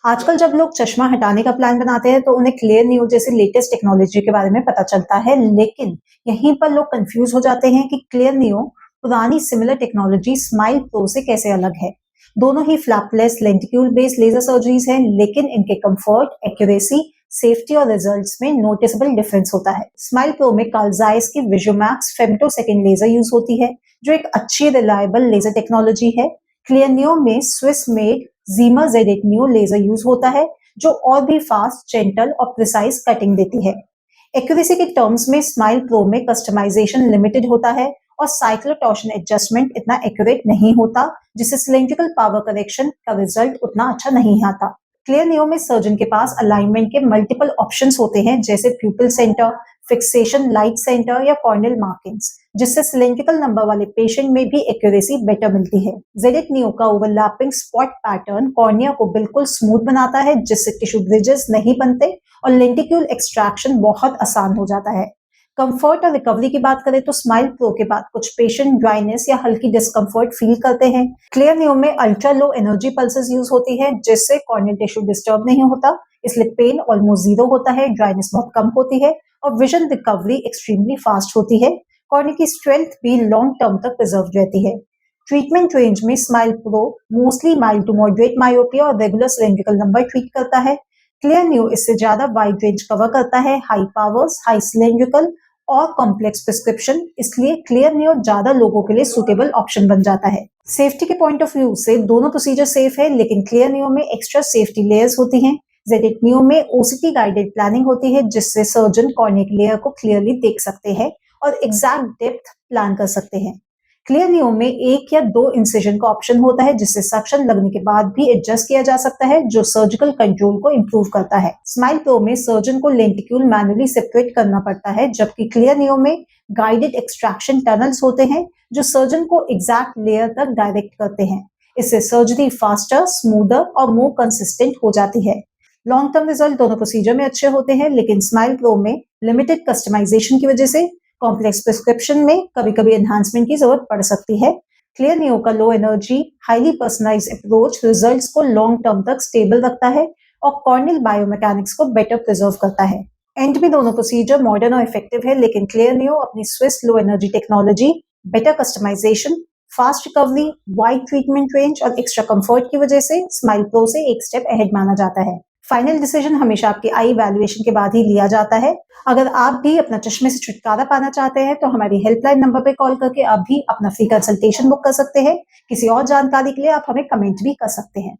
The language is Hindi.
आजकल जब लोग चश्मा हटाने का प्लान बनाते हैं तो उन्हें क्लियर न्यू जैसी लेटेस्ट टेक्नोलॉजी के बारे में पता चलता है, लेकिन यहीं पर लोग कंफ्यूज हो जाते हैं कि क्लियर न्यू पुरानी सिमिलर टेक्नोलॉजी स्माइल प्रो से कैसे अलग है। दोनों ही flapless lenticule based laser surgeries हैं, लेकिन इनके कंफर्ट, एक्यूरेसी, सेफ्टी और रिजल्ट्स में नोटिसेबल डिफरेंस होता है। स्माइल प्रो में कार्ल ज़ाइस की विजुमैक्स फेमटोसेकंड लेजर यूज होती है, जो एक अच्छी रिलायबल लेजर टेक्नोलॉजी है। क्लियर न्यू में Swiss made Ziemer Z new laser use होता है, जो और भी फास्ट, जेंटल और प्रिसाइज कटिंग देती है। एक्यूरेसी के टर्म्स में स्माइल प्रो में कस्टमाइजेशन लिमिटेड होता है और साइक्लोटॉर्शन एडजस्टमेंट इतना एक्यूरेट नहीं होता, जिससे सिलेंड्रिकल पावर करेक्शन का रिजल्ट उतना अच्छा नहीं आता। क्लियर नियो में सर्जन के पास अलाइनमेंट के मल्टीपल ऑप्शंस होते हैं, जैसे प्यूपिल सेंटर, फिक्सेशन लाइट सेंटर या कॉर्नियल मार्किंग्स, जिससे सिलेंड्रिकल नंबर वाले पेशेंट में भी एक्यूरेसी बेटर मिलती है। जेडेट नियो का ओवरलैपिंग स्पॉट पैटर्न कॉर्निया को बिल्कुल स्मूथ बनाता है, जिससे टिश्यू ब्रिजेस नहीं बनते और लेंटिक्यूल एक्सट्रैक्शन बहुत आसान हो जाता है। कंफर्ट और रिकवरी की बात करें तो स्माइल प्रो के बाद कुछ पेशेंट ड्राइनेस या हल्की डिस्कंफर्ट फील करते हैं। क्लियर न्यू में ultra low energy pulses use होती है, जिससे कॉर्नियल टिश्यू डिस्टर्ब नहीं होता, इसलिए पेन ऑलमोस्ट जीरो होता है, ड्राइनेस बहुत कम होती है और विजन रिकवरी एक्सट्रीमली फास्ट होती है। कॉर्निया की स्ट्रेंथ भी लॉन्ग टर्म तक प्रिजर्व रहती है। ट्रीटमेंट रेंज में smile pro mostly mild to moderate myopia और रेगुलर सिलेंड्रिकल नंबर ट्रीट करता है। क्लियर न्यू इससे ज्यादा वाइड रेंज कवर करता है, हाई पावर्स, हाई सिलेंड्रिकल और कॉम्प्लेक्स प्रिस्क्रिप्शन, इसलिए क्लियर न्यू ज्यादा लोगों के लिए सुटेबल ऑप्शन बन जाता है। सेफ्टी के पॉइंट ऑफ व्यू से दोनों प्रोसीजर सेफ है, लेकिन क्लियर न्यू में एक्स्ट्रा सेफ्टी लेयर्स होती हैं। जेडेट न्यू में ओसीटी गाइडेड प्लानिंग होती है, जिससे सर्जन कॉर्निक लेयर को क्लियरली देख सकते हैं और एग्जैक्ट डेप्थ प्लान कर सकते हैं। क्लियर न्यू में एक या दो इंसिजन का ऑप्शन होता है, जिससे सक्शन लगने के बाद भी एडजस्ट किया जा सकता है, जो सर्जिकल कंट्रोल को इंप्रूव करता है। स्माइल प्रो में सर्जन को लेंटिक्यूल मैनुअली सेपरेट करना पड़ता है, जबकि क्लियर न्यू में गाइडेड एक्सट्रैक्शन टनल्स होते हैं, जो सर्जन को एग्जैक्ट लेयर तक डायरेक्ट करते हैं। इससे सर्जरी फास्टर, स्मूदर और मोर कंसिस्टेंट हो जाती है। लॉन्ग टर्म रिजल्ट दोनों प्रोसीजर में अच्छे होते हैं, लेकिन स्माइल प्रो में लिमिटेड कस्टमाइजेशन की वजह से कॉम्प्लेक्स प्रिस्क्रिप्शन में कभी-कभी एनहांसमेंट की जरूरत पड़ सकती है। क्लियर न्यू का low energy, highly personalised approach results को लॉन्ग टर्म तक स्टेबल रखता है और कॉर्नियल बायोमैकेनिक्स को बेटर प्रिजर्व करता है। एंड में दोनों प्रोसीजर मॉडर्न और इफेक्टिव है, लेकिन क्लियर न्यू अपनी Swiss low energy technology, better customisation, fast recovery, wide treatment range और एक्स्ट्रा कंफर्ट की वजह से स्माइल प्रो से एक स्टेप अहेड माना जाता है। फाइनल डिसीजन हमेशा आपकी आई वैल्यूएशन के बाद ही लिया जाता है। अगर आप भी अपना चश्मे से छुटकारा पाना चाहते हैं तो हमारी हेल्पलाइन नंबर पे कॉल करके आप भी अपना फ्री कंसल्टेशन बुक कर सकते हैं। किसी और जानकारी के लिए आप हमें कमेंट भी कर सकते हैं।